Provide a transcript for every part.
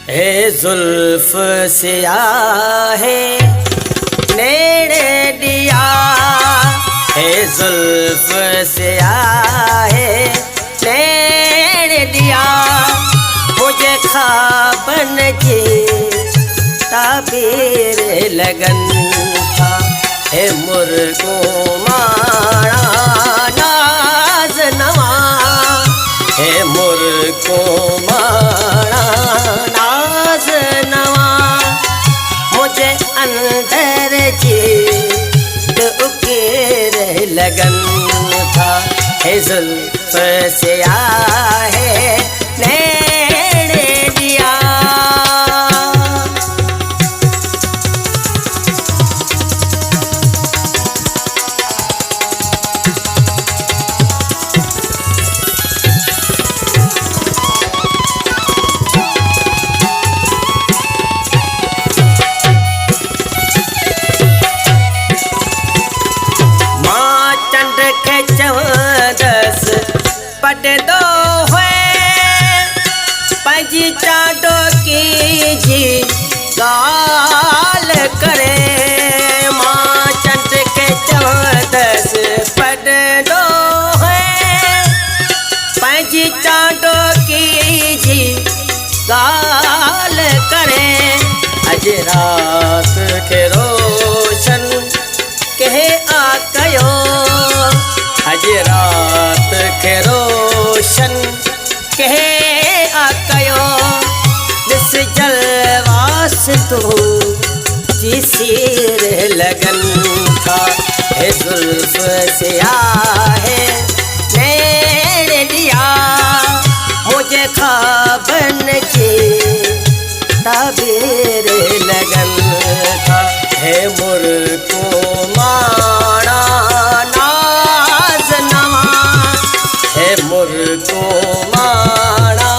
हे जुल्फ सियाहे नेड़े दिया, हे जुल्फ सियाहे नेड़े दिया, मुझे ख्वाबन की ताबीर लगन था। हे मुर्गो मारा नाज नवा, हे मुर्गो मारा नाज नवा, मुझे अंदर जीत उकेर लगन था। हे जुल्फ सियाहे नेड़े दिया। पढ़ दो पंजी चाडो की जी गाल करे, माँ चंद के 14 पढ़ दो पंजी चाडो की जी गाल करे। अज रात के रोशन कहे आ कयो, अज रात के रोशन कहे आकयो, दिस जलवास तो जिसीर लगन था। हे जुल्फ सियाहे नेड़े दिया, मुझे ख्वाबन की ताबीर लगन था। हे मुर्गो मारा नाज नवा, हे मुर्गो मारा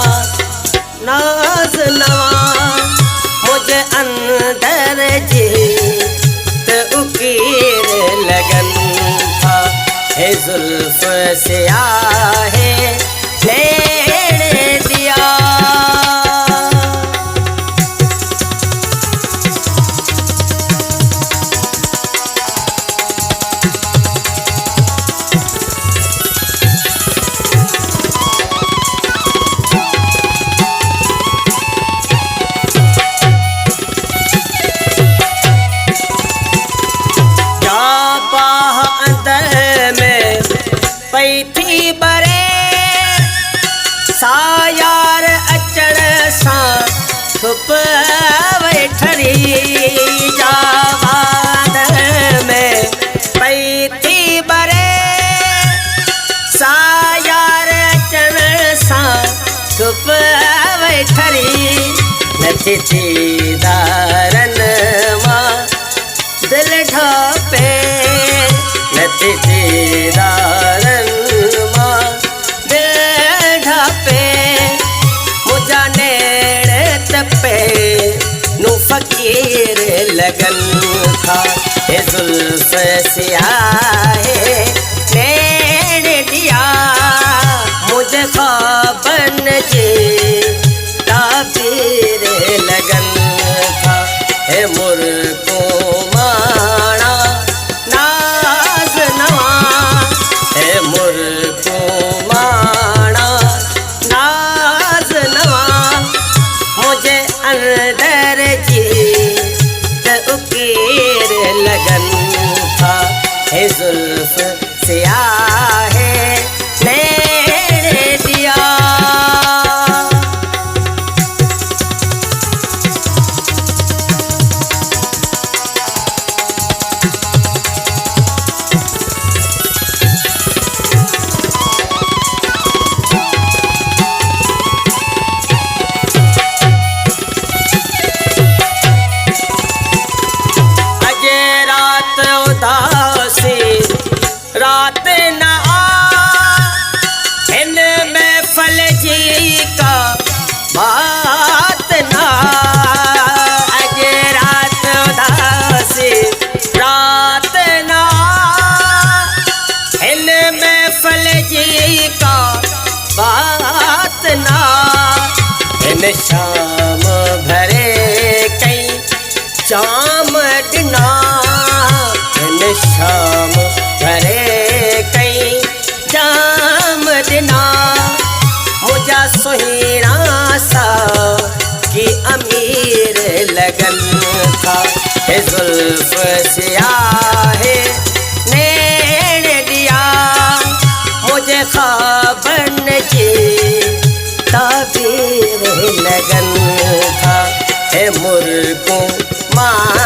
नाज नवा, मुझे अंदर जीत उकीर लगन था। हे जुल्फ सियाहे नेड़े दिया। पई थी बरे सायार अचण सां छुप वेठरी, जावाद में पई थी बरे सायार अचण सां छुप वेठरी। नथी थी दारन मां दिल ढापे, नथी थी दारन मां दिल ढापे, मुझा नेड़े तपे नू फकीर लगन था। हे जुल्फ सियाहे नेड़े दिया, मुझे ख्वाबन की ताबीर लगन था। हे मुर्गो मारा नाज नवा, हे मुर्गो मारा नाज नवा, मुझे अंदर जीत उकीर लगन था। हे जुल्फ सियाहे नेड़े दिया। रात न इन महफल जी का बात ना, अज रात उदासी रात ना इन महफल जी का बात ना, इन शाम शाम दिना शाम भरे कई जाम दिना मुझा सोहिना सा कि अमीर लगन था। हे जुल्फ सियाहे नैन दिया मुझे ख्वाबन की ताबीर लगन था। हे मुर्गों माँ